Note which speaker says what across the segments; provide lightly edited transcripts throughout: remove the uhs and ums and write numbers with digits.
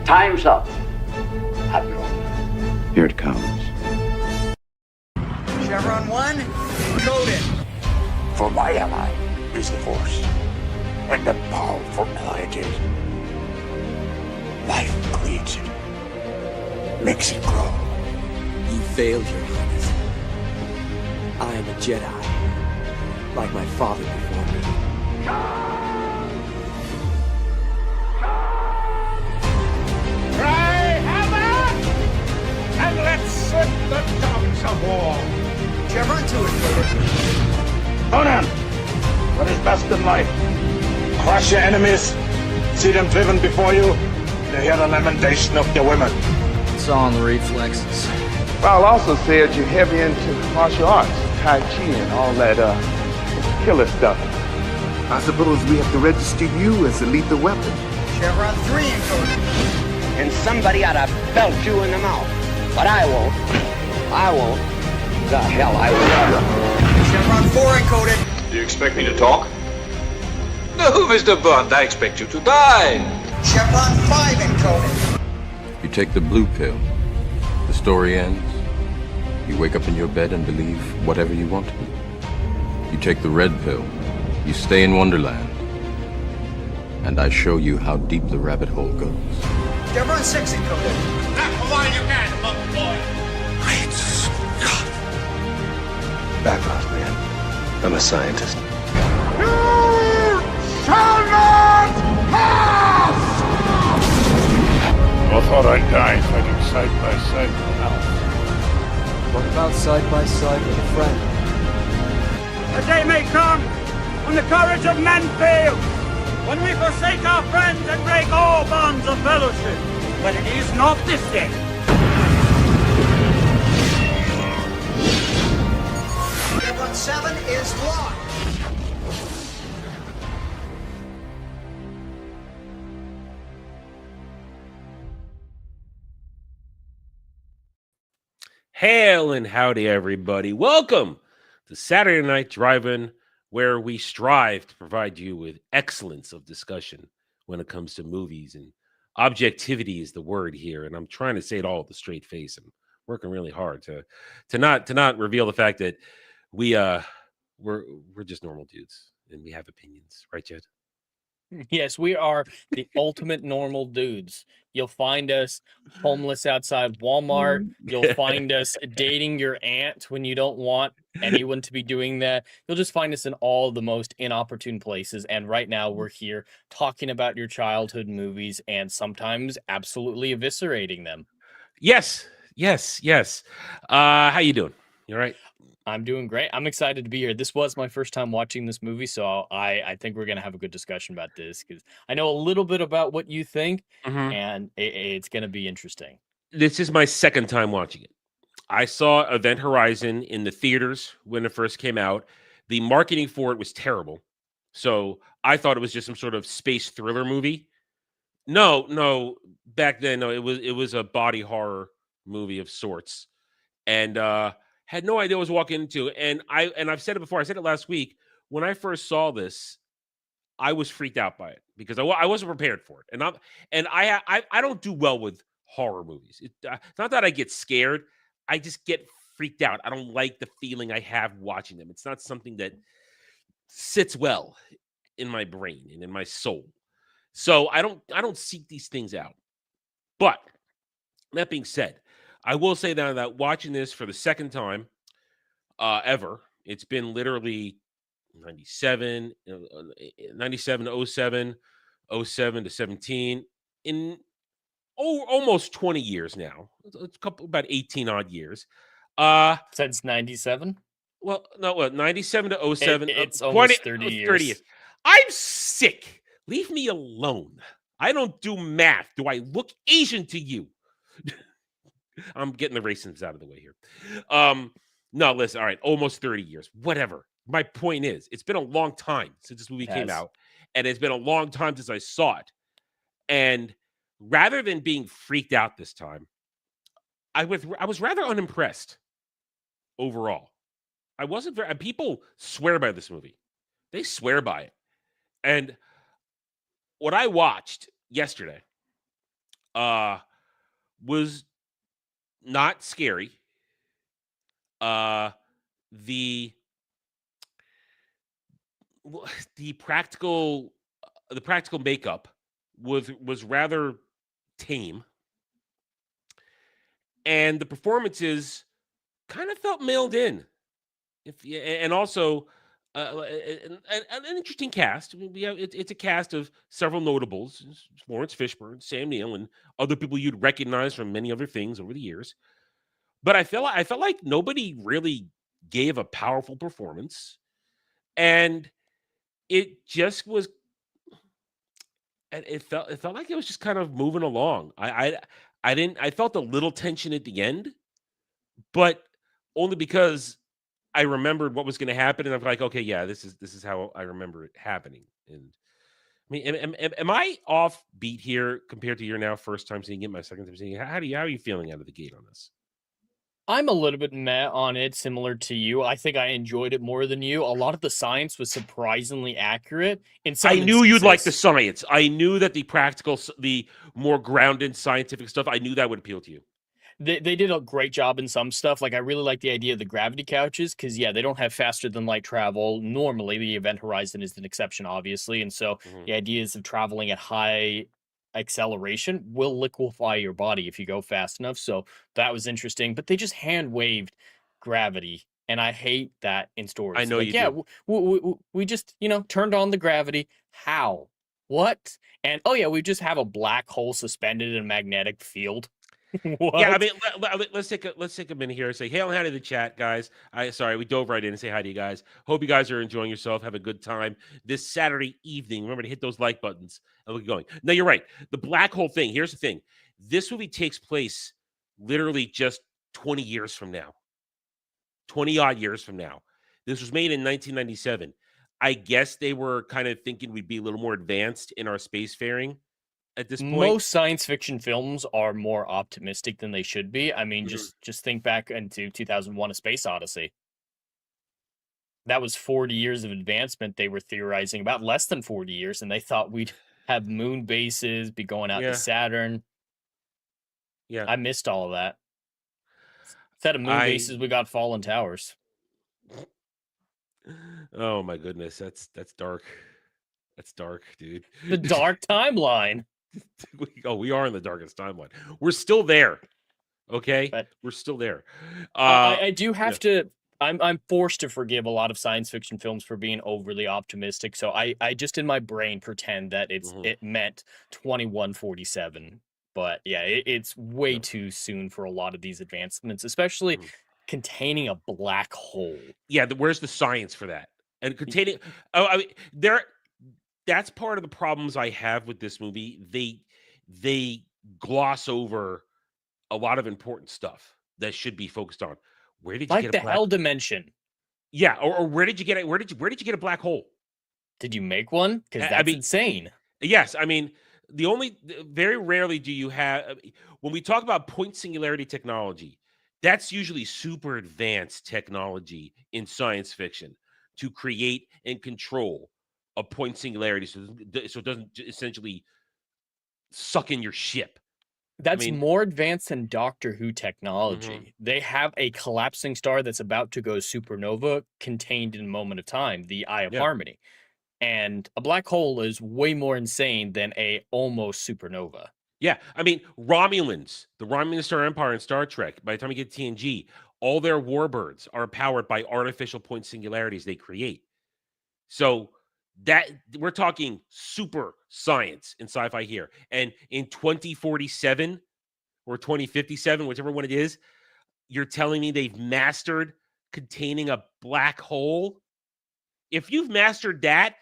Speaker 1: Time's up, Admiral.
Speaker 2: Here it comes.
Speaker 3: Chevron 1, coded.
Speaker 4: For my ally is the Force, and the powerful ally it is. Life creates it, makes it grow.
Speaker 5: You failed, Your Highness. I am a Jedi, like my father before me.
Speaker 4: Cry hammer, and let's set the dogs of war.
Speaker 3: Chevron 2 included.
Speaker 4: Conan, what is best in life? Crush your enemies, see them driven before you, to hear the lamentation of the women.
Speaker 6: It's all in the reflexes.
Speaker 7: Paul also said you're heavy into martial arts, Tai Chi and all that killer stuff.
Speaker 8: I suppose we have to register you as a lethal weapon.
Speaker 3: Chevron 3 encoded.
Speaker 1: And somebody ought to belt you in the mouth. But I won't. I won't. The hell I will.
Speaker 3: Chevron 4 encoded.
Speaker 9: Do you expect me to talk? No, Mr. Bond, I expect you to die.
Speaker 3: Chevron 5 encoded.
Speaker 10: You take the blue pill. The story ends. You wake up in your bed and believe whatever you want to. You take the red pill. You stay in Wonderland. And I show you how deep the rabbit hole goes.
Speaker 3: Chevron 6 encoded.
Speaker 4: Come on, you can, monk boy.
Speaker 8: Great Scott. Back off, man. I'm a scientist.
Speaker 4: You shall not pass! I thought I'd die fighting side by side with Alf.
Speaker 6: What about side by side with a friend?
Speaker 11: A day may come when the courage of men fails, when we forsake our friends and break all bonds of fellowship. But it is not this day.
Speaker 3: Chevron 7 is locked.
Speaker 12: Hail and howdy, everybody. Welcome to Saturday Night Drive-In, where we strive to provide you with excellence of discussion when it comes to movies. And objectivity is the word here. And I'm trying to say it all with a straight face. I'm working really hard to not reveal the fact that we're just normal dudes and we have opinions, right, Jed?
Speaker 13: Yes, we are the ultimate normal dudes. You'll find us homeless outside Walmart. You'll find us dating your aunt when you don't want anyone to be doing that. You'll just find us in all the most inopportune places. And right now we're here talking about your childhood movies and sometimes absolutely eviscerating them.
Speaker 12: Yes. How you doing? You all right?
Speaker 13: I'm doing great. I'm excited to be here. This was my first time watching this movie, so I think we're going to have a good discussion about this because I know a little bit about what you think, and it's going to be interesting.
Speaker 12: This is my second time watching it. I saw Event Horizon in the theaters when it first came out. The marketing for it was terrible, so I thought it was just some sort of space thriller movie. No, back then, no, it was a body horror movie of sorts, and had no idea what I was walking into. And I've said it before. I said it last week. When I first saw this, I was freaked out by it because I wasn't prepared for it. And I don't do well with horror movies. It's not that I get scared. I just get freaked out. I don't like the feeling I have watching them. It's not something that sits well in my brain and in my soul. So I don't seek these things out. But that being said, I will say that watching this for the second time ever, it's been literally 97 to 07, 07 to 17, in almost 20 years now. It's about 18 odd years.
Speaker 13: Since 97?
Speaker 12: Well, no, 97 to 07.
Speaker 13: It's almost 30 years.
Speaker 12: I'm sick. Leave me alone. I don't do math. Do I look Asian to you? I'm getting the racism out of the way here. No, listen, all right, almost 30 years, whatever. My point is, it's been a long time since this movie came out, and it's been a long time since I saw it. And rather than being freaked out this time, I was rather unimpressed overall. I wasn't very. People swear by this movie; they swear by it. And what I watched yesterday, was not scary. Uh, the the practical makeup was rather tame, and the performances kind of felt mailed in. And also an interesting cast. I mean, it's a cast of several notables: Lawrence Fishburne, Sam Neill, and other people you'd recognize from many other things over the years. But I felt like nobody really gave a powerful performance, and it just was. And it felt like it was just kind of moving along. I didn't. I felt a little tension at the end, but only because I remembered what was going to happen, and I'm like, okay, yeah, this is how I remember it happening. And I mean, am I off beat here compared to your now first time seeing it, my second time seeing it? How are you feeling out of the gate on this?
Speaker 13: I'm a little bit meh on it, similar to you. I think I enjoyed it more than you. A lot of the science was surprisingly accurate in some
Speaker 12: I knew you'd like the
Speaker 13: instances.
Speaker 12: science. I knew that the more grounded scientific stuff, I knew that would appeal to you.
Speaker 13: They did a great job in some stuff. Like I really like the idea of the gravity couches because yeah, they don't have faster than light travel. Normally, the event horizon is an exception, obviously, and so the ideas of traveling at high acceleration will liquefy your body if you go fast enough. So that was interesting. But they just hand waved gravity, and I hate that in
Speaker 12: I
Speaker 13: stories.
Speaker 12: know
Speaker 13: Like
Speaker 12: you
Speaker 13: yeah,
Speaker 12: do.
Speaker 13: we just turned on the gravity. How? What? And oh yeah, we just have a black hole suspended in a magnetic field.
Speaker 12: Yeah, I
Speaker 13: What?
Speaker 12: mean, let's take a minute here and say hail and hi to the chat, guys. Sorry, we dove right in and say hi to you guys. Hope you guys are enjoying yourself. Have a good time this Saturday evening. Remember to hit those like buttons and we'll get going. Now you're right. The black hole thing. Here's the thing. This movie takes place literally just 20 years from now. 20 odd years from now. This was made in 1997. I guess they were kind of thinking we'd be a little more advanced in our spacefaring at this point.
Speaker 13: Most science fiction films are more optimistic than they should be. I mean,
Speaker 12: Mhm.
Speaker 13: just think back into 2001: A Space Odyssey. That was 40 years of advancement they were theorizing about, less than 40 years, and they thought we'd have moon bases, be going out to
Speaker 12: Yeah,
Speaker 13: Saturn.
Speaker 12: yeah.
Speaker 13: I missed all of that. Instead of moon
Speaker 12: I
Speaker 13: bases, we got fallen towers.
Speaker 12: Oh my goodness, that's dark. That's dark, dude.
Speaker 13: The dark timeline.
Speaker 12: We are in the darkest timeline. We're still there. Okay,
Speaker 13: But
Speaker 12: we're still there.
Speaker 13: I do
Speaker 12: Yeah.
Speaker 13: have to. I'm forced to forgive a lot of science fiction films for being overly optimistic. So I just in my brain pretend that
Speaker 12: Mhm.
Speaker 13: it meant 2147. But yeah, it's way
Speaker 12: Yeah.
Speaker 13: too soon for a lot of these advancements, especially
Speaker 12: Mhm.
Speaker 13: containing a black hole.
Speaker 12: Yeah, where's the science for that? And containing. Oh, I mean, there. That's part of the problems I have with this movie. They gloss over a lot of important stuff that should be focused on. Where did you
Speaker 13: Like
Speaker 12: get a
Speaker 13: the
Speaker 12: black?
Speaker 13: hell dimension.
Speaker 12: Yeah, or where did you get it? Where did you get a black hole?
Speaker 13: Did you make one? Because
Speaker 12: I
Speaker 13: that's
Speaker 12: mean,
Speaker 13: insane.
Speaker 12: yes, I mean, the only very rarely do you have when we talk about point singularity technology, that's usually super advanced technology in science fiction to create and control a point singularity so it doesn't essentially suck in your ship. I
Speaker 13: That's
Speaker 12: mean,
Speaker 13: more advanced than Doctor Who
Speaker 12: mhm,
Speaker 13: technology. They have a collapsing star that's about to go supernova contained in a moment of time, the Eye of
Speaker 12: yeah.
Speaker 13: Harmony. And a black hole is way more insane than a almost supernova.
Speaker 12: Yeah, I mean, Romulans, the Romulan Star Empire in Star Trek, by the time you get to TNG, all their warbirds are powered by artificial point singularities they create. So that we're talking super science in sci-fi here. And in 2047 or 2057, whichever one it is, you're telling me they've mastered containing a black hole? If you've mastered that,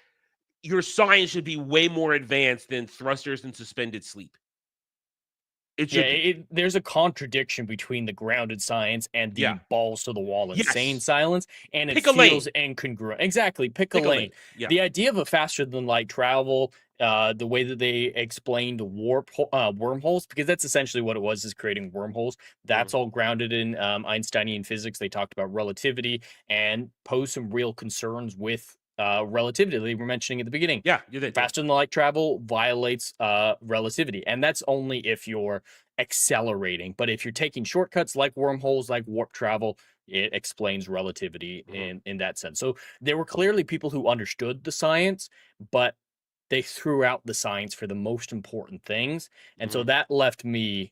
Speaker 12: your science should be way more advanced than thrusters and suspended sleep. It
Speaker 13: Yeah,
Speaker 12: should be.
Speaker 13: there's a contradiction between the grounded science and the
Speaker 12: Yeah.
Speaker 13: balls to the wall insane
Speaker 12: Yes.
Speaker 13: silence, and it
Speaker 12: Pick a lane.
Speaker 13: feels incongruent. Exactly, pick a
Speaker 12: Pick a
Speaker 13: lane.
Speaker 12: lane. Yeah.
Speaker 13: The idea of a faster than light travel, the way that they explained wormholes, because that's essentially what it was, is creating wormholes.
Speaker 12: Mhm.
Speaker 13: That's all grounded in Einsteinian physics. They talked about relativity and posed some real concerns with relativity. We were mentioning at the beginning.
Speaker 12: Yeah, you did.
Speaker 13: Faster than light travel violates relativity, and that's only if you're accelerating. But if you're taking shortcuts like wormholes, like warp travel, it explains relativity in that sense. So there were clearly people who understood the science, but they threw out the science for the most important things, and so that left me,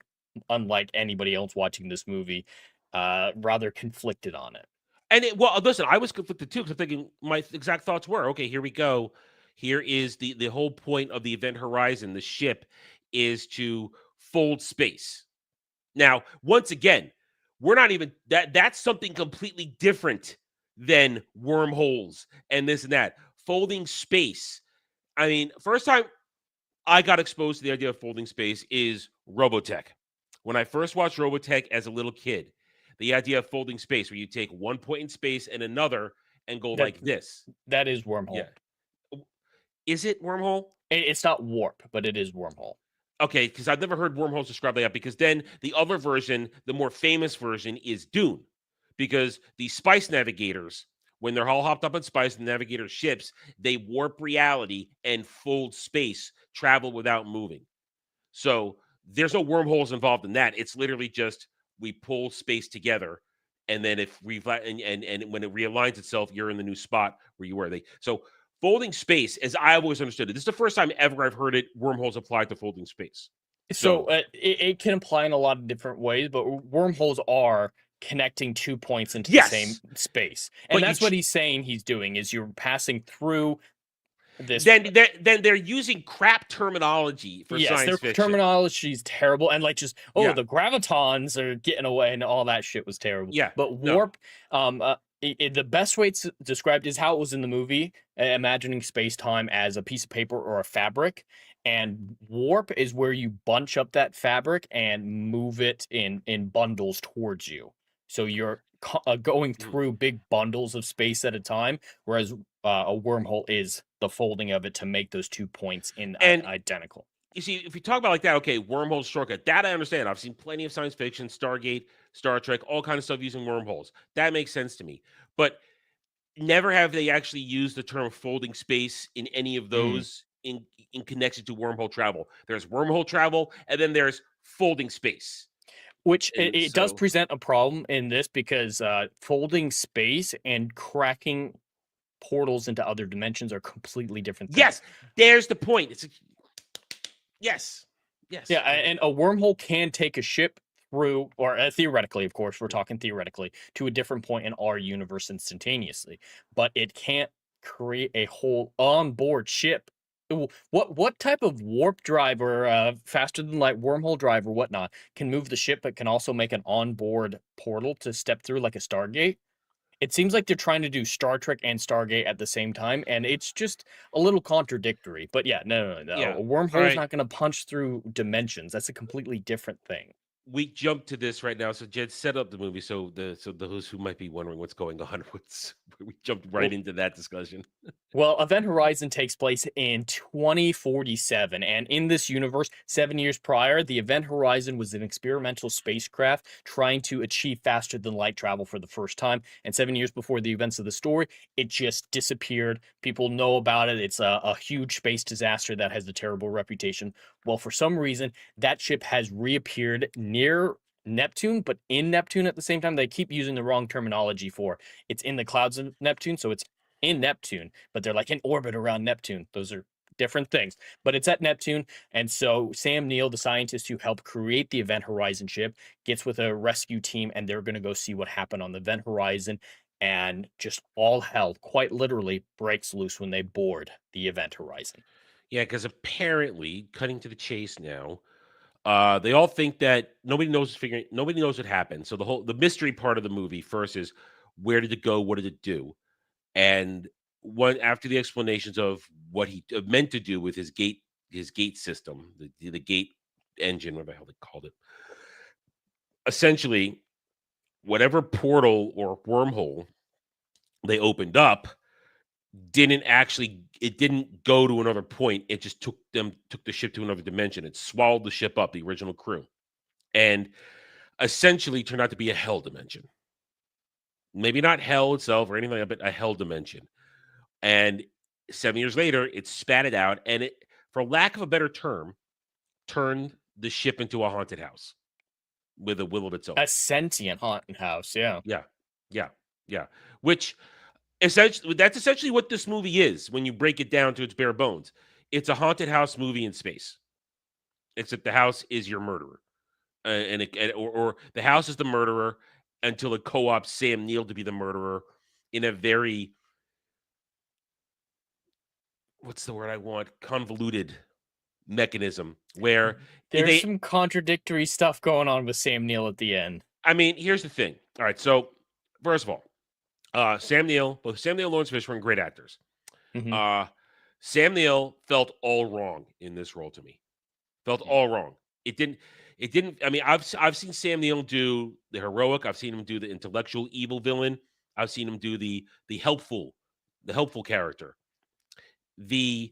Speaker 13: unlike anybody else watching this movie, rather conflicted on it.
Speaker 12: And well, listen, I was conflicted too because I'm thinking my exact thoughts were, okay, here we go. Here is the whole point of the Event Horizon. The ship is to fold space. Now, once again, we're not even that's something completely different than wormholes and this and that. Folding space. I mean, first time I got exposed to the idea of folding space is Robotech. When I first watched Robotech as a little kid, the idea of folding space, where you take one point in space and another and go like this.
Speaker 13: That is wormhole.
Speaker 12: Yeah. Is it wormhole?
Speaker 13: It's not warp, but it is wormhole.
Speaker 12: Okay, because I've never heard wormholes described like that. Because then the other version, the more famous version, is Dune. Because the Spice Navigators, when they're all hopped up on Spice and Navigator ships, they warp reality and fold space, travel without moving. So there's no wormholes involved in that. It's literally just we pull space together, and then if we and when it realigns itself, you're in the new spot where you were. So folding space, as I always understood it, this is the first time ever I've heard it. Wormholes applied to folding space.
Speaker 13: So it can apply in a lot of different ways, but wormholes are connecting 2 points into the same space, and that's what he's saying he's doing is you're passing through this.
Speaker 12: Then they're using crap terminology for science
Speaker 13: their
Speaker 12: fiction.
Speaker 13: terminology is terrible, and like just the gravitons are getting away, and all that shit was terrible.
Speaker 12: Yeah,
Speaker 13: but warp, the best way it's described is how it was in the movie, imagining space-time as a piece of paper or a fabric, and warp is where you bunch up that fabric and move it in bundles towards you. So you're going through big bundles of space at a time, whereas a wormhole is the folding of it to make those 2 points identical.
Speaker 12: You see, if you talk about like that, okay, wormholes, shortcut, that I understand. I've seen plenty of science fiction, Stargate, Star Trek, all kinds of stuff using wormholes. That makes sense to me. But never have they actually used the term folding space in any of those in connection to wormhole travel. There's wormhole travel, and then there's folding space.
Speaker 13: Which it does present a problem in this because folding space and cracking portals into other dimensions are completely different things.
Speaker 12: Yes, there's the point. Yes.
Speaker 13: Yeah, and a wormhole can take a ship through, or theoretically, of course, we're talking theoretically, to a different point in our universe instantaneously, but it can't create a whole onboard ship. What type of warp drive or faster than light wormhole drive or whatnot can move the ship, but can also make an onboard portal to step through like a Stargate? It seems like they're trying to do Star Trek and Stargate at the same time, and it's just a little contradictory. But yeah, no.
Speaker 12: Yeah.
Speaker 13: A wormhole is not going to punch through dimensions. That's a completely different thing.
Speaker 12: We jump to this right now. So Jed set up the movie. So those who might be wondering what's going on, we jumped right into that discussion.
Speaker 13: Well, Event Horizon takes place in 2047, and in this universe, 7 years prior, the Event Horizon was an experimental spacecraft trying to achieve faster than light travel for the first time. And 7 years before the events of the story, it just disappeared. People know about it. It's a huge space disaster that has a terrible reputation. Well, for some reason, that ship has reappeared near Neptune, but in Neptune at the same time. They keep using the wrong terminology for it's in the clouds of Neptune, so it's in Neptune, but they're like in orbit around Neptune. Those are different things, but it's at Neptune. And so Sam Neill, the scientist who helped create the Event Horizon ship, gets with a rescue team, and they're going to go see what happened on the Event Horizon. And just all hell, quite literally, breaks loose when they board the Event Horizon.
Speaker 12: Yeah, because apparently, cutting to the chase now, they all think that nobody knows what happened. So the mystery part of the movie first is where did it go? What did it do? And after the explanations of what he meant to do with his gate system, the gate engine, whatever the hell they called it, essentially, whatever portal or wormhole they opened up didn't go to another point. It just took the ship to another dimension. It swallowed the ship up, the original crew, and essentially turned out to be a hell dimension. Maybe not hell itself or anything like that, but a hell dimension. And 7 years later, it spat it out, and it, for lack of a better term, turned the ship into a haunted house with a will of its own.
Speaker 13: A sentient haunted house, yeah.
Speaker 12: Yeah, yeah, yeah. Which that's essentially what this movie is when you break it down to its bare bones. It's a haunted house movie in space, except the house is your murderer, or the house is the murderer until it co-opts Sam Neill to be the murderer in a very, what's the word I want, convoluted mechanism where
Speaker 13: There's some contradictory stuff going on with Sam Neill at the end.
Speaker 12: I mean, here's the thing. All right, so first of all, Sam Neill, both Sam Neill and Lawrence Fishburne, great actors. Sam Neill felt all wrong in this role to me. Felt all wrong. It didn't. I mean, I've seen Sam Neill do the heroic. I've seen him do the intellectual evil villain. I've seen him do the helpful character. This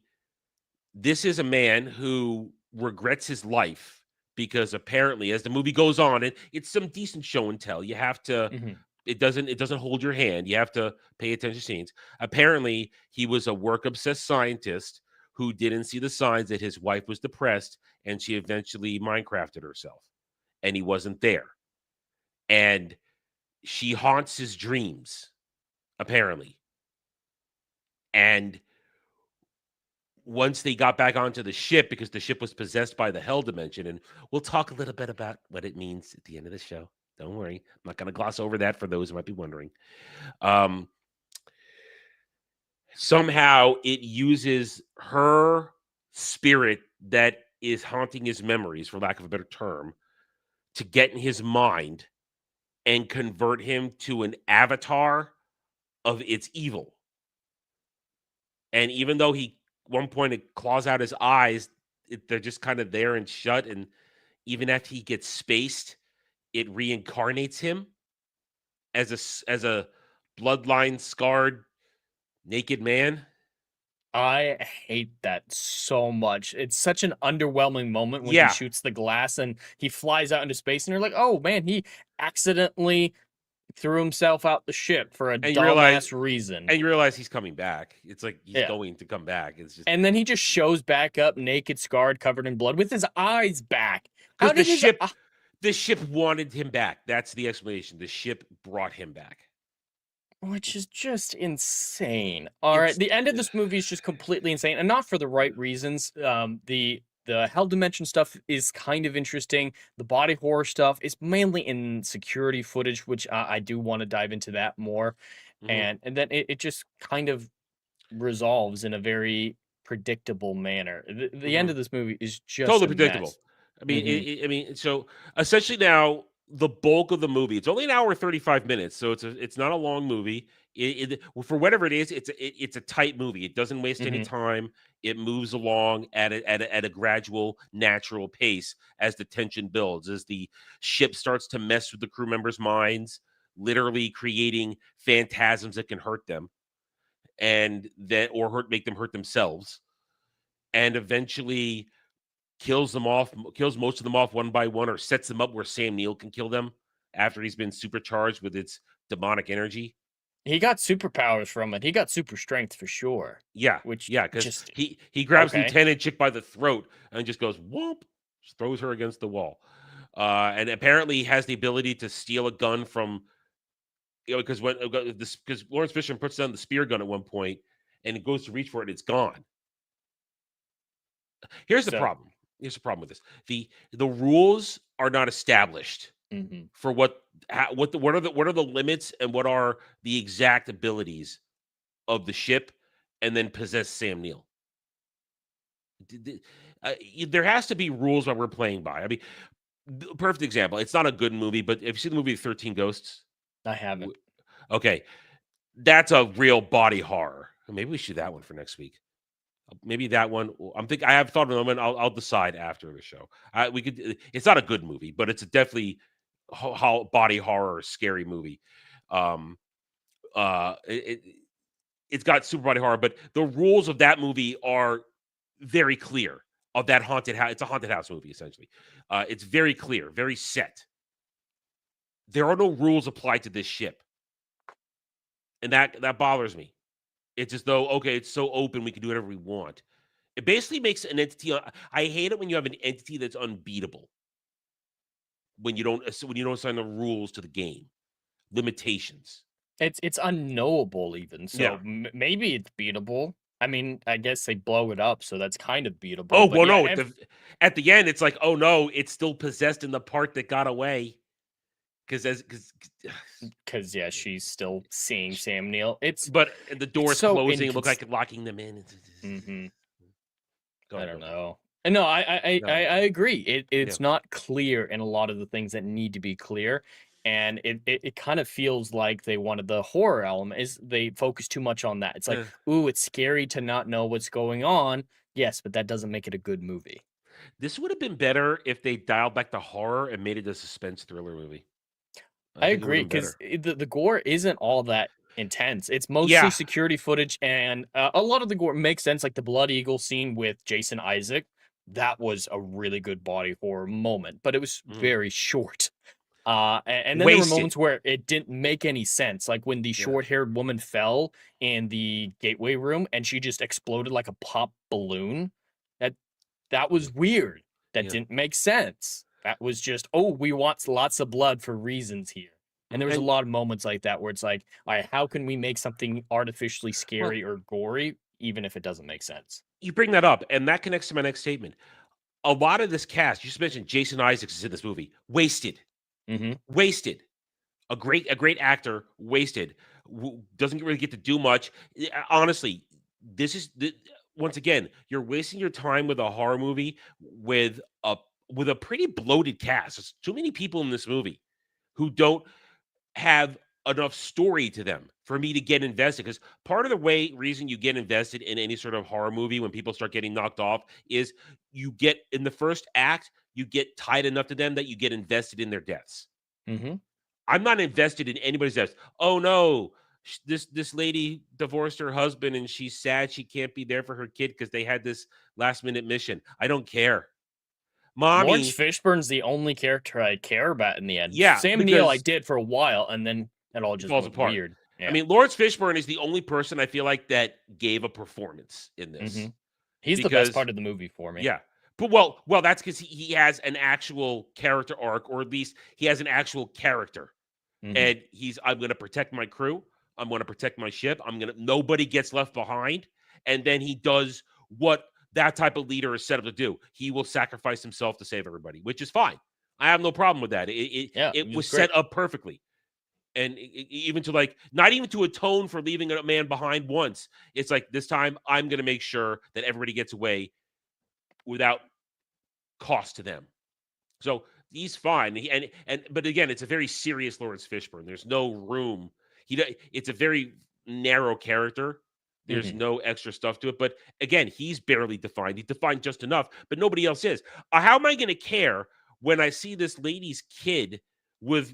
Speaker 12: is a man who regrets his life because apparently, as the movie goes on, and it's some decent show and tell, you have to. It doesn't hold your hand. You have to pay attention to scenes. Apparently, he was a work-obsessed scientist who didn't see the signs that his wife was depressed, and she eventually Minecrafted herself, and he wasn't there. And she haunts his dreams, apparently. And once they got back onto the ship, because the ship was possessed by the hell dimension, and we'll talk a little bit about what it means at the end of the show. Don't worry. I'm not going to gloss over that for those who might be wondering. Somehow it uses her spirit that is haunting his memories, for lack of a better term, to get in his mind and convert him to an avatar of its evil. And even though one point it claws out his eyes, they're just kind of there and shut. And even after he gets spaced, it reincarnates him as a bloodline scarred naked man.
Speaker 13: I hate that so much. It's such an underwhelming moment when he shoots the glass and he flies out into space, and you're like, oh man, he accidentally threw himself out the ship for a dumbass reason.
Speaker 12: And you realize he's coming back. It's like he's going to come back. It's just,
Speaker 13: and then he just shows back up naked, scarred, covered in blood with his eyes back. How did
Speaker 12: the ship wanted him back. That's the explanation. The ship brought him back.
Speaker 13: Which is just insane. All right, the end of this movie is just completely insane, and not for the right reasons. The hell dimension stuff is kind of interesting. The body horror stuff is mainly in security footage, which I do want to dive into that more. And then it just kind of resolves in a very predictable manner. The end of this movie is just
Speaker 12: totally predictable. I mean, so essentially now the bulk of the movie, it's only an hour 35 minutes, so it's not a long movie. For whatever it is, it's a tight movie. It doesn't waste any time. It moves along at a gradual, natural pace as the tension builds, as the ship starts to mess with the crew members' minds, literally creating phantasms that can hurt them, and make them hurt themselves, and eventually kills most of them off one by one, or sets them up where Sam Neill can kill them after he's been supercharged with its demonic energy.
Speaker 13: He got superpowers from it. He got super strength for sure.
Speaker 12: Yeah, because he grabs Lieutenant Chick by the throat and just goes whoop, just throws her against the wall, and apparently has the ability to steal a gun from, because Lawrence Fishburne puts down the spear gun at one point and it goes to reach for it, and it's gone. Here's the problem. Here's the problem with this: the rules are not established for what are the limits and what are the exact abilities of the ship, and then possess Sam Neill. There has to be rules that we're playing by. I mean, perfect example. It's not a good movie, but have you seen the movie 13 Ghosts?
Speaker 13: I haven't.
Speaker 12: Okay, that's a real body horror. Maybe we should do that one for next week. Maybe that one. I have thought of them, and I'll decide after the show. We could. It's not a good movie, but it's definitely body horror, scary movie. It's got super body horror, but the rules of that movie are very clear. Of that haunted house, it's a haunted house movie essentially. It's very clear, very set. There are no rules applied to this ship, and that bothers me. It's as though, okay, it's so open, we can do whatever we want. It basically makes an entity. I hate it when you have an entity that's unbeatable. When you don't assign the rules to the game, limitations.
Speaker 13: It's unknowable even.
Speaker 12: Yeah.
Speaker 13: So maybe it's beatable. I mean, I guess they blow it up, so that's kind of beatable.
Speaker 12: Oh,
Speaker 13: but
Speaker 12: well,
Speaker 13: yeah,
Speaker 12: no. At the end, it's like, oh no, it's still possessed in the part that got away. Because
Speaker 13: yeah, she's still seeing Sam Neill.
Speaker 12: but the door's
Speaker 13: so
Speaker 12: closing. It looked like locking them in.
Speaker 13: I don't know. And no, I agree. It's not clear in a lot of the things that need to be clear. And it kind of feels like they wanted the horror element is they focus too much on that. It's like, ooh, it's scary to not know what's going on. Yes, but that doesn't make it a good movie.
Speaker 12: This would have been better if they dialed back the horror and made it a suspense thriller movie.
Speaker 13: I agree, because the gore isn't all that intense. It's mostly security footage, and a lot of the gore makes sense, like the Blood Eagle scene with Jason Isaac. That was a really good body horror moment, but it was very short. And then there were moments where it didn't make any sense, like when the short-haired woman fell in the gateway room and she just exploded like a pop balloon. That was weird. That didn't make sense. That was just, oh, we want lots of blood for reasons here. And there was a lot of moments like that where it's like, all right, how can we make something artificially scary or gory, even if it doesn't make sense?
Speaker 12: You bring that up, and that connects to my next statement. A lot of this cast, you just mentioned Jason Isaacs is in this movie, wasted. Wasted. A great actor, wasted. Doesn't really get to do much. Honestly, once again, you're wasting your time with a horror movie with a pretty bloated cast. There's too many people in this movie who don't have enough story to them for me to get invested. Because part of the reason you get invested in any sort of horror movie when people start getting knocked off is you get in the first act, you get tied enough to them that you get invested in their deaths. I'm not invested in anybody's deaths. Oh no, this lady divorced her husband and she's sad she can't be there for her kid because they had this last minute mission. I don't care. Mommy,
Speaker 13: Lawrence Fishburne's the only character I care about in the end.
Speaker 12: Yeah,
Speaker 13: Sam Neill I did for a while, and then it all just
Speaker 12: falls
Speaker 13: went
Speaker 12: apart.
Speaker 13: weird. Yeah.
Speaker 12: I mean, Lawrence Fishburne is the only person I feel like that gave a performance in this.
Speaker 13: He's the best part of the movie for me.
Speaker 12: Yeah. But well, that's because he has an actual character arc, or at least he has an actual character. And I'm going to protect my crew. I'm going to protect my ship. Nobody gets left behind. And then he does what that type of leader is set up to do. He will sacrifice himself to save everybody, which is fine. I have no problem with that. It was set up perfectly. And even to not even to atone for leaving a man behind once. It's like, this time I'm going to make sure that everybody gets away without cost to them. So he's fine. But again, it's a very serious Lawrence Fishburne. There's no room. It's a very narrow character. There's no extra stuff to it. But again, he's barely defined. He's defined just enough, but nobody else is. How am I going to care when I see this lady's kid with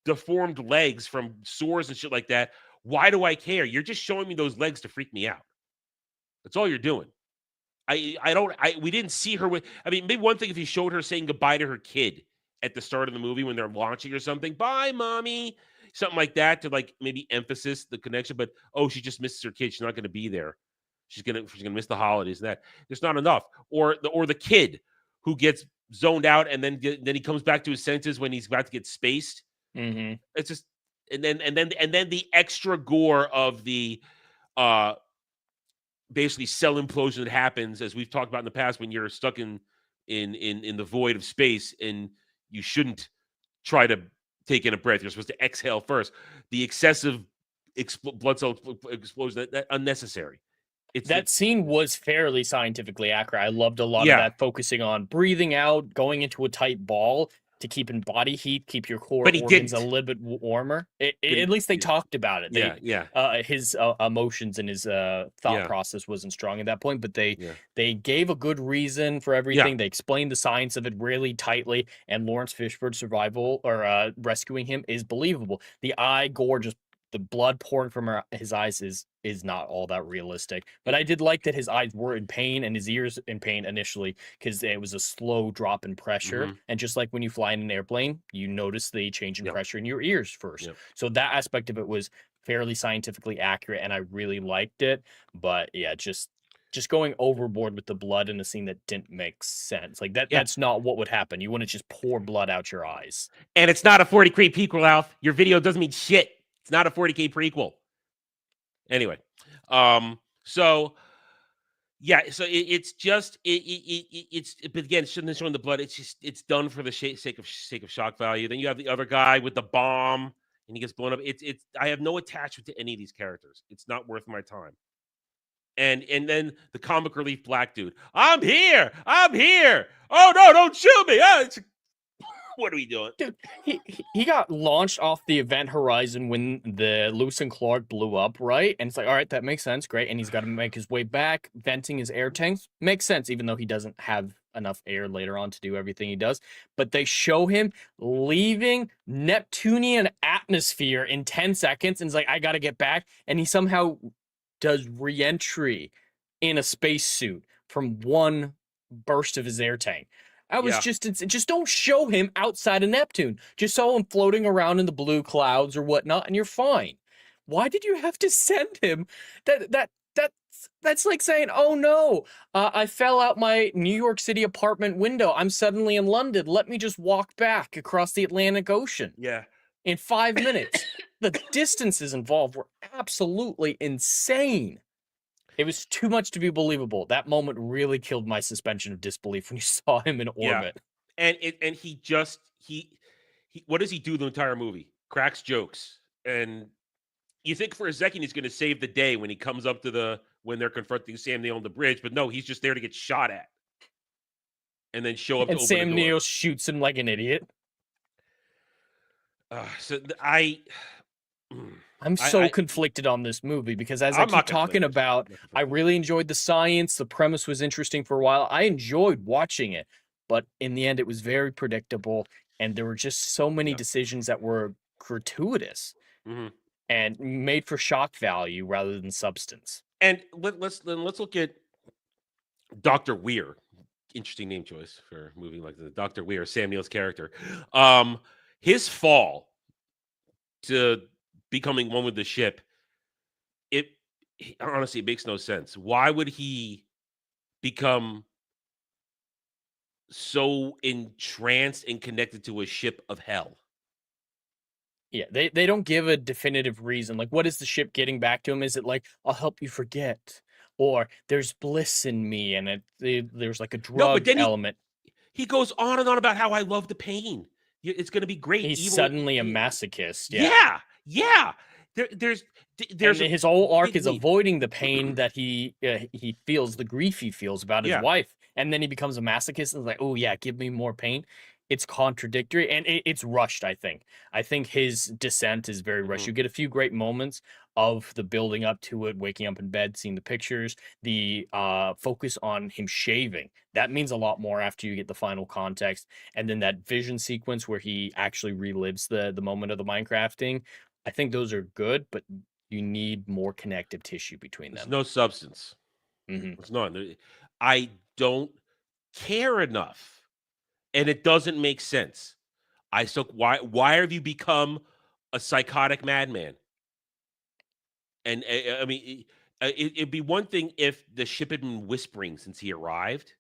Speaker 12: deformed legs from sores and shit like that? Why do I care? You're just showing me those legs to freak me out. That's all you're doing. We didn't see her with, maybe one thing if he showed her saying goodbye to her kid at the start of the movie when they're launching or something, bye, mommy, something like that to maybe emphasis the connection. But she just misses her kid. She's not going to be there. She's gonna miss the holidays. And that there's not enough. Or the kid who gets zoned out and then he comes back to his senses when he's about to get spaced. It's just and then the extra gore of the basically cell implosion that happens, as we've talked about in the past, when you're stuck in the void of space and you shouldn't try to take in a breath. You're supposed to exhale first. The excessive blood cell explosion, that unnecessary.
Speaker 13: That scene was fairly scientifically accurate. I loved a lot of that, focusing on breathing out, going into a tight ball to keep in body heat, keep your core organs a little bit warmer. At least they talked about it. His emotions and his thought process wasn't strong at that point, but they gave a good reason for everything. They explained the science of it really tightly, and Lawrence Fishburne's survival or rescuing him is believable. The eye gore just the blood pouring from his eyes is not all that realistic. But I did like that his eyes were in pain and his ears in pain initially because it was a slow drop in pressure. And just like when you fly in an airplane, you notice the change in pressure in your ears first. So that aspect of it was fairly scientifically accurate, and I really liked it. But yeah, just going overboard with the blood in a scene that didn't make sense. Like that's not what would happen. You wouldn't just pour blood out your eyes.
Speaker 12: And it's not a 40K prequel, Alf. Your video doesn't mean shit. It's not a 40K prequel. Anyway, so yeah, so it's just it's but again, shouldn't showing the blood. It's done for the sake of shock value. Then you have the other guy with the bomb, and he gets blown up. It's I have no attachment to any of these characters. It's not worth my time. And then the comic relief black dude. I'm here. Oh no, don't shoot me. What are we doing?
Speaker 13: Dude, he got launched off the event horizon when the Lewis and Clark blew up, right? And it's like, all right, that makes sense. Great. And he's got to make his way back, venting his air tanks. Makes sense, even though he doesn't have enough air later on to do everything he does. But they show him leaving Neptunian atmosphere in 10 seconds. And it's like, I got to get back. And he somehow does re-entry in a spacesuit from one burst of his air tank. I was just don't show him outside of Neptune. Just show him floating around in the blue clouds or whatnot, and you're fine. Why did you have to send him? That's like saying, oh no, I fell out my New York City apartment window. I'm suddenly in London. Let me just walk back across the Atlantic Ocean.
Speaker 12: Yeah.
Speaker 13: In 5 minutes. The distances involved were absolutely insane. It was too much to be believable. That moment really killed my suspension of disbelief when you saw him in orbit.
Speaker 12: And he what does he do the entire movie? Cracks jokes. And you think for a second he's going to save the day when he comes up to when they're confronting Sam Neill on the bridge, but no, he's just there to get shot at. And then show up
Speaker 13: and
Speaker 12: to open
Speaker 13: Sam
Speaker 12: the door.
Speaker 13: Neill shoots him like an idiot. I'm so conflicted on this movie because as I keep talking about, I really enjoyed the science. The premise was interesting for a while. I enjoyed watching it, but in the end, it was very predictable. And there were just so many decisions that were gratuitous and made for shock value rather than substance.
Speaker 12: And let's look at Dr. Weir. Interesting name choice for a movie like this. Dr. Weir, Sam Neill's character. His fall to becoming one with the ship, honestly, it makes no sense. Why would he become so entranced and connected to a ship of hell?
Speaker 13: Yeah, they don't give a definitive reason. Like, what is the ship getting back to him? Is it like, I'll help you forget? Or there's bliss in me, and there's like a drug element.
Speaker 12: He goes on and on about how I love the pain. It's going to be great.
Speaker 13: He's suddenly a masochist.
Speaker 12: Yeah. There's
Speaker 13: and his whole arc is avoiding the pain that he feels, the grief he feels about his wife, and then he becomes a masochist and is like, oh yeah, give me more pain. It's contradictory and it's rushed. I think his descent is very rushed. You get a few great moments of the building up to it, waking up in bed, seeing the pictures, the focus on him shaving. That means a lot more after you get the final context. And then that vision sequence where he actually relives the moment of the Minecrafting. I think those are good, but you need more connective tissue between them.
Speaker 12: There's no substance. It's none. I don't care enough. And it doesn't make sense. Why have you become a psychotic madman? And I mean, it'd be one thing if the ship had been whispering since he arrived.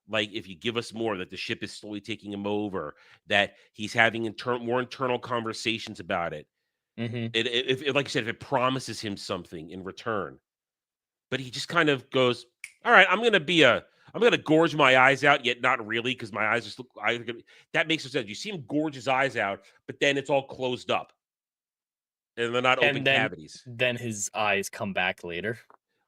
Speaker 12: Like if you give us more that the ship is slowly taking him over, that he's having more internal conversations about it. If like you said, if it promises him something in return, but he just kind of goes, "All right, I'm gonna gorge my eyes out, yet not really, because my eyes just look." That makes no sense. You see him gorge his eyes out, but then it's all closed up, and they're not open cavities.
Speaker 13: Then his eyes come back later.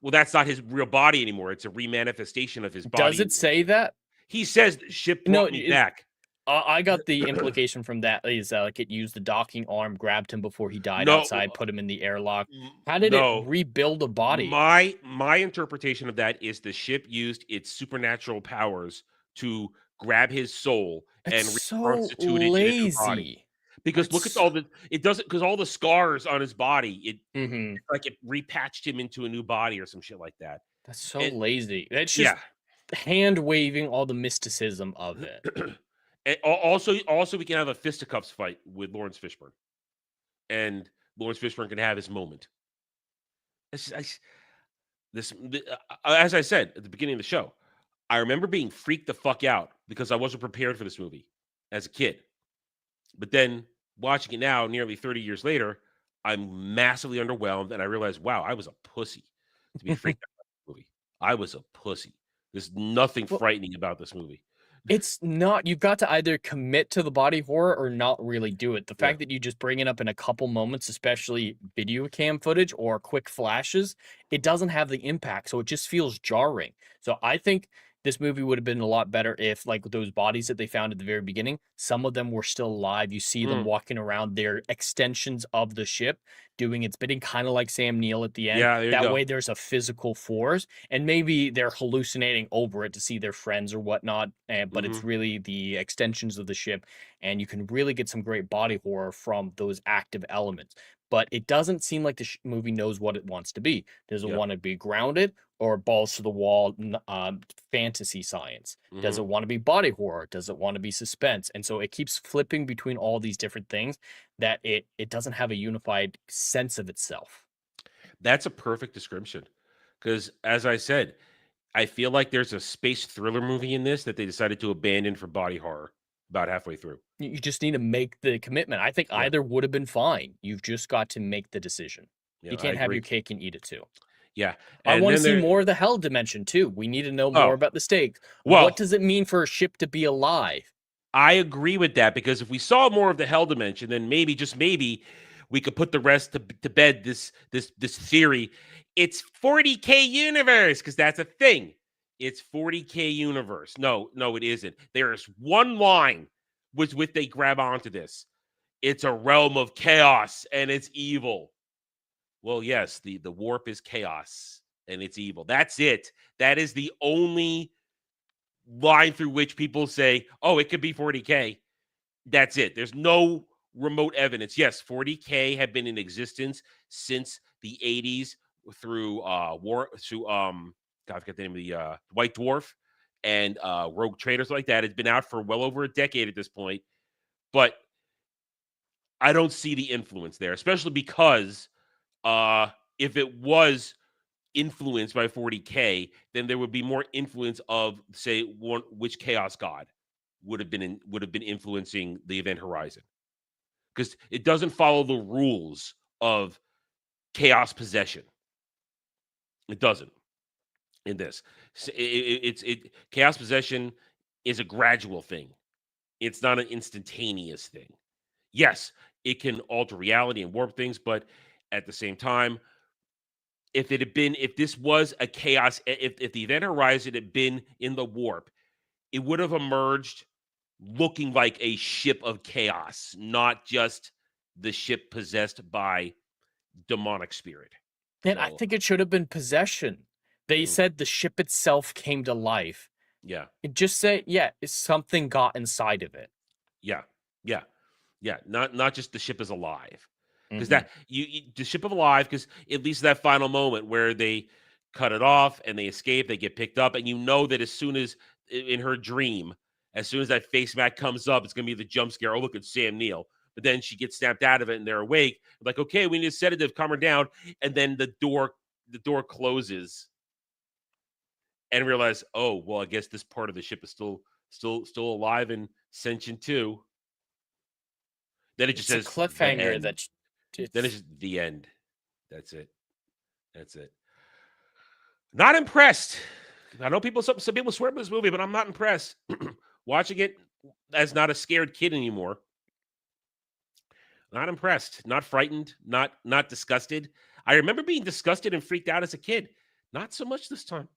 Speaker 12: Well, that's not his real body anymore. It's a remanifestation of his body.
Speaker 13: Does it say that?
Speaker 12: He says the ship brought me back.
Speaker 13: I got the implication from that is like it used the docking arm, grabbed him before he died outside, put him in the airlock. How did it rebuild a body?
Speaker 12: My interpretation of that is the ship used its supernatural powers to grab his soul and reconstitute it in a new body. Because look at all the it doesn't because all the scars on his body,
Speaker 13: Mhm.
Speaker 12: like it repatched him into a new body or some shit like that.
Speaker 13: That's so
Speaker 12: And
Speaker 13: lazy. That's just
Speaker 12: yeah.
Speaker 13: hand waving all the mysticism of it.
Speaker 12: And also we can have a fisticuffs fight with Lawrence Fishburne. And Lawrence Fishburne can have his moment. It's, I, as I said at the beginning of the show, I remember being freaked the fuck out because I wasn't prepared for this movie as a kid. But then watching it now, nearly 30 years later, I'm massively underwhelmed, and I realized, wow, I was a pussy to be freaked out by this movie. I was a pussy. There's nothing frightening about this movie.
Speaker 13: It's not. You've got to either commit to the body horror or not really do it. The fact that you just bring it up in a couple moments, especially video cam footage or quick flashes, it doesn't have the impact. So it just feels jarring. So I think this movie would have been a lot better if, like, those bodies that they found at the very beginning, some of them were still alive. You see them walking around. They're extensions of the ship doing its bidding, kind of like Sam Neill at the end.
Speaker 12: Yeah, there you
Speaker 13: that
Speaker 12: go.
Speaker 13: way there's a physical force, and maybe they're hallucinating over it to see their friends or whatnot, but it's really the extensions of the ship, and you can really get some great body horror from those active elements. But it doesn't seem like the movie knows what it wants to be. Does it want to be grounded or balls to the wall fantasy science? Does it want to be body horror? Does it want to be suspense? And so it keeps flipping between all these different things that it doesn't have a unified sense of itself.
Speaker 12: That's a perfect description. Because as I said, I feel like there's a space thriller movie in this that they decided to abandon for body horror about halfway through.
Speaker 13: You just need to make the commitment. I think either would have been fine. You've just got to make the decision.
Speaker 12: Yeah,
Speaker 13: You
Speaker 12: I
Speaker 13: can't have
Speaker 12: agree.
Speaker 13: your cake and eat it too.
Speaker 12: Yeah.
Speaker 13: I
Speaker 12: And
Speaker 13: want to
Speaker 12: then
Speaker 13: see
Speaker 12: there-
Speaker 13: more of the hell dimension too. We need to know more about the stakes.
Speaker 12: Well-
Speaker 13: What does it mean for a ship to be alive?
Speaker 12: I agree with that because if we saw more of the hell dimension, then maybe, just maybe, we could put the rest to bed. This theory, it's 40K universe, because that's a thing. It's 40K universe. No, it isn't. There is one line with they grab onto this. It's a realm of chaos and it's evil. Well, yes, the warp is chaos and it's evil. That's it. That is the only line through which people say, oh, it could be 40K. That's it. There's no remote evidence. Yes, 40K have been in existence since the 80s through I forget the name of the White Dwarf and Rogue Traders like that. It's been out for well over a decade at this point. But I don't see the influence there, especially because if it was influenced by 40K, then there would be more influence of, say, which chaos god would have been influencing the Event Horizon, because it doesn't follow the rules of chaos possession. It doesn't in this. Chaos possession is a gradual thing. It's not an instantaneous thing. Yes, it can alter reality and warp things, but at the same time, if this was a chaos, if the Event Horizon had been in the warp, it would have emerged looking like a ship of chaos, not just the ship possessed by demonic spirit.
Speaker 13: And I think it should have been possession. They said the ship itself came to life.
Speaker 12: Yeah.
Speaker 13: It just said, something got inside of it.
Speaker 12: Yeah. Not just the ship is alive. Because that the ship of alive, because at least that final moment where they cut it off and they escape, they get picked up, and you know that as soon as in her dream, as soon as that face mat comes up, it's gonna be the jump scare. Oh, look, it's Sam Neill. But then she gets snapped out of it and they're awake. Like, okay, we need a sedative, calm her down. And then the door closes and realize, oh, well, I guess this part of the ship is still alive and sentient too. Then it just says
Speaker 13: a cliffhanger
Speaker 12: then it's just the end. That's it. Not impressed. I know some people swear by this movie, but I'm not impressed. Watching it as not a scared kid anymore. Not impressed, not frightened, not disgusted. I remember being disgusted and freaked out as a kid. Not so much this time.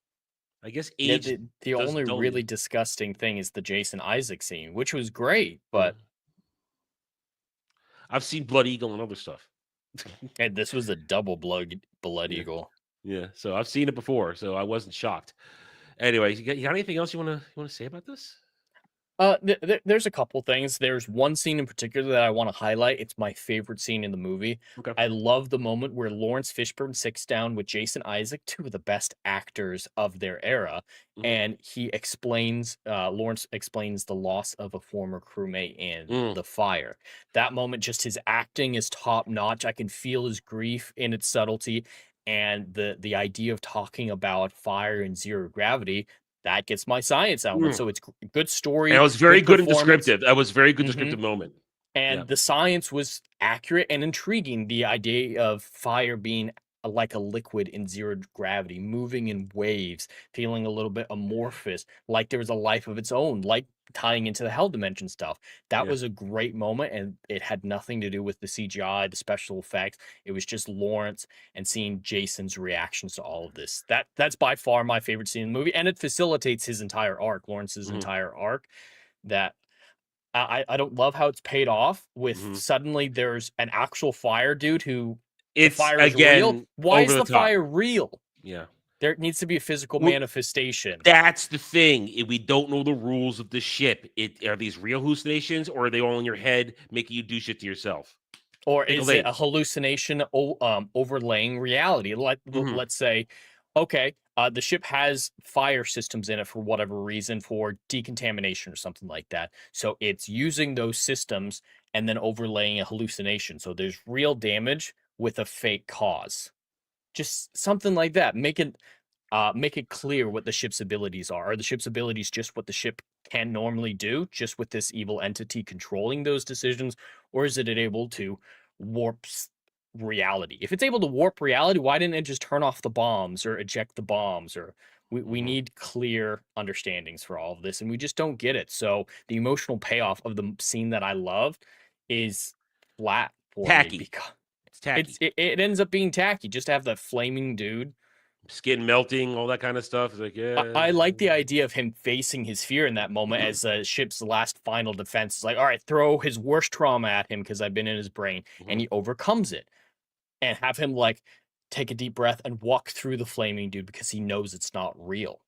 Speaker 12: I guess age.
Speaker 13: The only really disgusting thing is the Jason Isaac scene, which was great, but
Speaker 12: I've seen Blood Eagle and other stuff.
Speaker 13: And this was a double blood eagle.
Speaker 12: Yeah, so I've seen it before, so I wasn't shocked. Anyway, you got anything else you want to say about this?
Speaker 13: There's a couple things. There's one scene in particular that I want to highlight. It's my favorite scene in the movie.
Speaker 12: Okay.
Speaker 13: I love the moment where Lawrence Fishburne sits down with Jason Isaac, two of the best actors of their era, and he explains. Lawrence explains the loss of a former crewmate and the fire. That moment, just his acting is top notch. I can feel his grief in its subtlety, and the idea of talking about fire and zero gravity. That gets my science element. So it's good story.
Speaker 12: And it was very good and
Speaker 13: performance.
Speaker 12: descriptive. That was very good descriptive moment.
Speaker 13: And the science was accurate and intriguing. The idea of fire being like a liquid in zero gravity, moving in waves, feeling a little bit amorphous, like there was a life of its own, like tying into the hell dimension stuff. That was a great moment, and it had nothing to do with the CGI, the special effects. It was just Lawrence and seeing Jason's reactions to all of this. That's by far my favorite scene in the movie, and it facilitates his entire arc, Lawrence's entire arc. That I don't love how it's paid off with suddenly there's an actual fire dude who
Speaker 12: it's
Speaker 13: the fire is
Speaker 12: again
Speaker 13: real. Why is
Speaker 12: over
Speaker 13: the
Speaker 12: the top.
Speaker 13: fire real?
Speaker 12: Yeah.
Speaker 13: There needs to be a physical manifestation.
Speaker 12: That's the thing. We don't know the rules of the ship. Are these real hallucinations, or are they all in your head making you do shit to yourself?
Speaker 13: Or is it a hallucination overlaying reality? Let's say, okay, the ship has fire systems in it for whatever reason, for decontamination or something like that. So it's using those systems and then overlaying a hallucination. So there's real damage with a fake cause. Just something like that. Make it clear what the ship's abilities are. Are the ship's abilities just what the ship can normally do, just with this evil entity controlling those decisions, or is it able to warp reality? If it's able to warp reality, why didn't it just turn off the bombs or eject the bombs? Or we need clear understandings for all of this, and we just don't get it. So the emotional payoff of the scene that I loved is flat for
Speaker 12: tacky.
Speaker 13: me because
Speaker 12: it's tacky.
Speaker 13: It ends up being tacky just to have that flaming dude.
Speaker 12: Skin melting, all that kind of stuff. It's like, yeah.
Speaker 13: I like the idea of him facing his fear in that moment as the ship's last final defense. It's like, all right, throw his worst trauma at him because I've been in his brain, and he overcomes it. And have him like take a deep breath and walk through the flaming dude because he knows it's not real.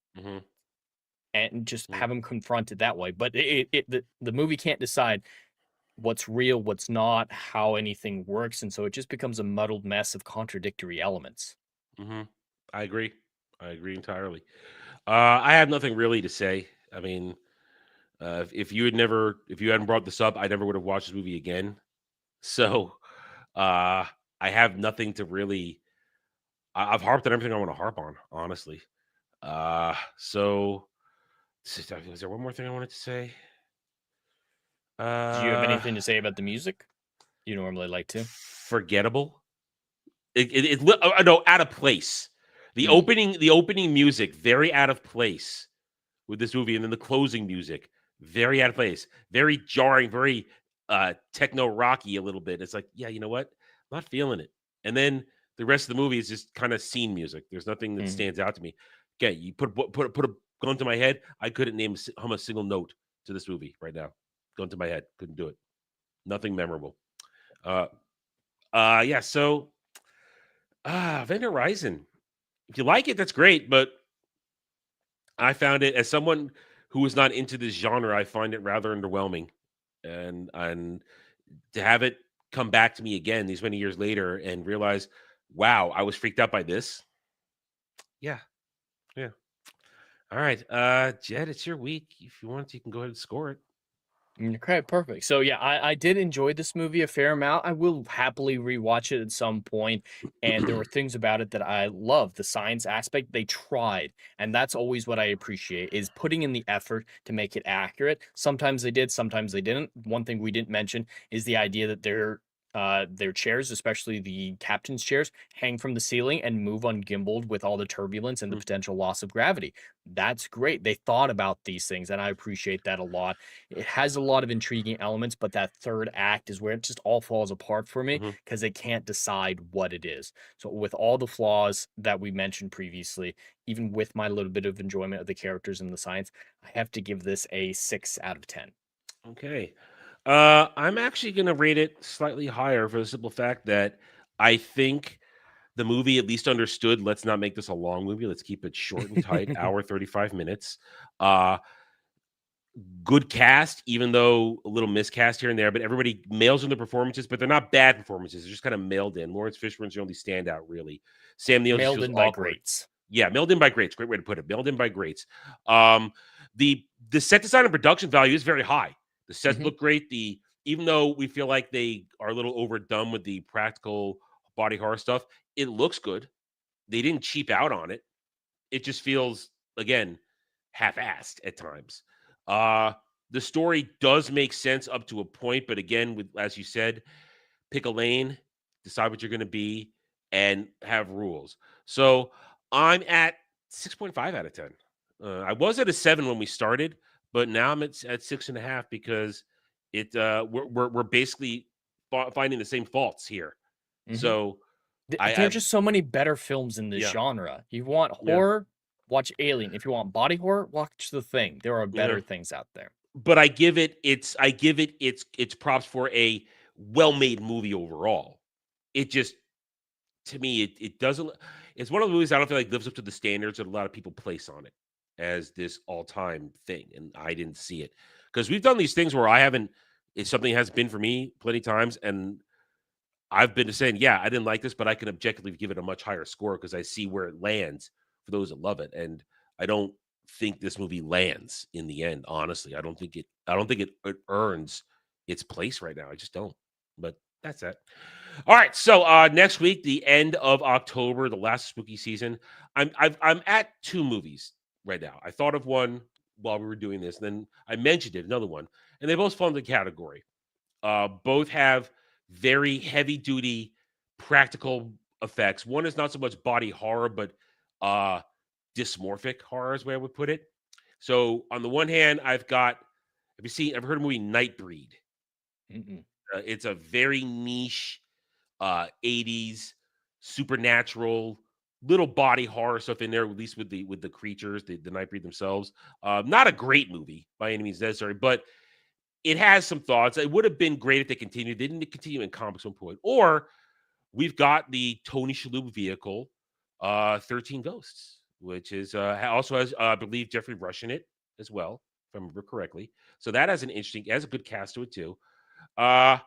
Speaker 13: And just have him confront it that way. But the movie can't decide what's real, what's not, how anything works, and so it just becomes a muddled mess of contradictory elements.
Speaker 12: I agree entirely. I have nothing really to say. I mean, if you hadn't brought this up, I never would have watched this movie again. So I have nothing to really. I've harped on everything I want to harp on, honestly. So is there one more thing I wanted to say?
Speaker 13: Do you have anything to say about the music? You normally like to.
Speaker 12: Forgettable. No, out of place. The opening music, very out of place with this movie, and then the closing music, very out of place, very jarring, very techno rocky a little bit. It's like, yeah, you know what? I'm not feeling it. And then the rest of the movie is just kind of scene music. There's nothing that stands out to me. Okay, you put a gun to my head. I couldn't hum a single note to this movie right now. Gun to my head, couldn't do it. Nothing memorable. Yeah. So, Event Horizon. If you like it, that's great. But I found it, as someone who is not into this genre, I find it rather underwhelming. And to have it come back to me again these many years later and realize, wow, I was freaked out by this. Yeah. All right, Jed, it's your week. If you want, you can go ahead and score it.
Speaker 13: Okay, perfect. So yeah, I did enjoy this movie a fair amount. I will happily rewatch it at some point. And there were things about it that I love. The science aspect, they tried. And that's always what I appreciate, is putting in the effort to make it accurate. Sometimes they did, sometimes they didn't. One thing we didn't mention is the idea that their chairs, especially the captain's chairs, hang from the ceiling and move ungimbaled with all the turbulence and the potential loss of gravity. That's great. They thought about these things, and I appreciate that a lot. It has a lot of intriguing elements, but that third act is where it just all falls apart for me because they can't decide what it is. So with all the flaws that we mentioned previously, even with my little bit of enjoyment of the characters and the science, I have to give this a 6 out of 10.
Speaker 12: Okay. I'm actually going to rate it slightly higher for the simple fact that I think the movie at least understood, let's not make this a long movie. Let's keep it short and tight, hour 35 minutes. good cast, even though a little miscast here and there, but everybody mails in the performances, but they're not bad performances. They're just kind of mailed in. Lawrence Fishburne's the only standout, really. Sam Neill just
Speaker 13: Mailed
Speaker 12: feels
Speaker 13: in by
Speaker 12: awkward.
Speaker 13: greats.
Speaker 12: Yeah, mailed in by greats. Great way to put it. Mailed in by greats. The set design and production value is very high. The sets look great. Even though we feel like they are a little overdone with the practical body horror stuff, it looks good. They didn't cheap out on it. It just feels, again, half-assed at times. The story does make sense up to a point, but again, with, as you said, pick a lane, decide what you're going to be, and have rules. So I'm at 6.5 out of 10. I was at a 7 when we started, but now I'm at 6.5 because we're basically finding the same faults here. So
Speaker 13: there are just so many better films in this genre. You want horror, watch Alien. If you want body horror, watch The Thing. There are better things out there.
Speaker 12: But I give it its props for a well-made movie overall. It just, to me, it doesn't. It's one of the movies I don't feel like lives up to the standards that a lot of people place on it as this all-time thing, and I didn't see it because we've done these things where I haven't. If something has been for me plenty of times, and I've been saying, yeah, I didn't like this, but I can objectively give it a much higher score because I see where it lands for those that love it, and I don't think this movie lands in the end. Honestly, I don't think it earns its place right now. I just don't. But that's it. All right. So next week, the end of October, the last spooky season. I'm at 2 movies right now. I thought of one while we were doing this, and then I mentioned it, another one, and they both fall in the category. Both have very heavy duty practical effects. One is not so much body horror, but dysmorphic horror is the way I would put it. So on the one hand, I've heard the movie Nightbreed? It's a very niche 80s supernatural little body horror stuff in there, at least with the creatures, the Nightbreed themselves. Not a great movie by any means necessary, but it has some thoughts. It would have been great if they continued. They didn't continue in comics at one point. Or we've got the Tony Shalhoub vehicle, 13 Ghosts, which is also has, I believe, Jeffrey Rush in it as well, if I remember correctly. So that has a good cast to it too. I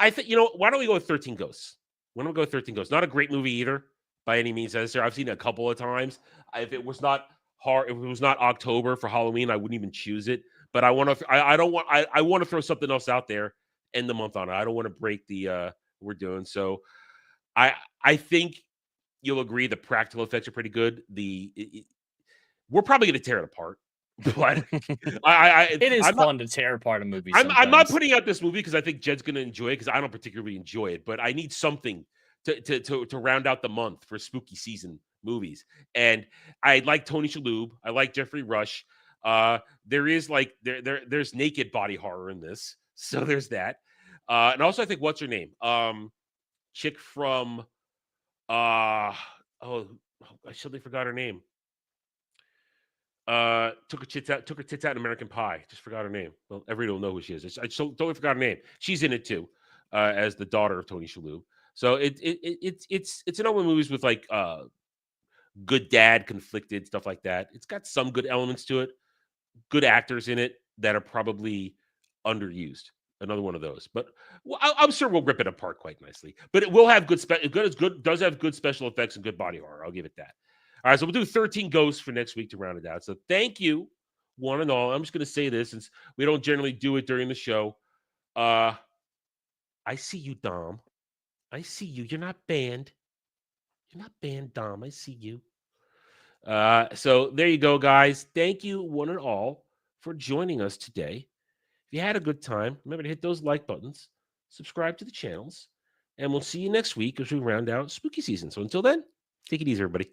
Speaker 12: think, why don't we go with 13 Ghosts? Why don't we go with 13 Ghosts? Not a great movie either, by any means necessary. I've seen it a couple of times. If it was not October for Halloween, I wouldn't even choose it. But I want to throw something else out there, end the month on it. I don't want to break the we're doing. So I think you'll agree the practical effects are pretty good. We're probably going to tear it apart, but
Speaker 13: it is fun to tear apart a movie.
Speaker 12: I'm not putting out this movie because I think Jed's going to enjoy it because I don't particularly enjoy it, but I need something to round out the month for spooky season movies. And I like Tony Shalhoub. I like Jeffrey Rush. There is there's naked body horror in this, so there's that. And also I think what's her name? Chick from I suddenly forgot her name. Took her tits out in American Pie. Just forgot her name. Well, everybody will know who she is. I totally forgot her name. She's in it too, as the daughter of Tony Shalhoub. So it's another one of movies with like good dad, conflicted stuff like that. It's got some good elements to it. Good actors in it that are probably underused. Another one of those, but I'm sure we'll rip it apart quite nicely. But it will have does have good special effects and good body horror. I'll give it that. All right, so we'll do 13 Ghosts for next week to round it out. So thank you, one and all. I'm just going to say this since we don't generally do it during the show. I see you, Dom. I see you. You're not banned. You're not banned, Dom. I see you. So there you go, guys. Thank you, one and all, for joining us today. If you had a good time, remember to hit those like buttons, subscribe to the channels, and we'll see you next week as we round out spooky season. So until then, take it easy, everybody.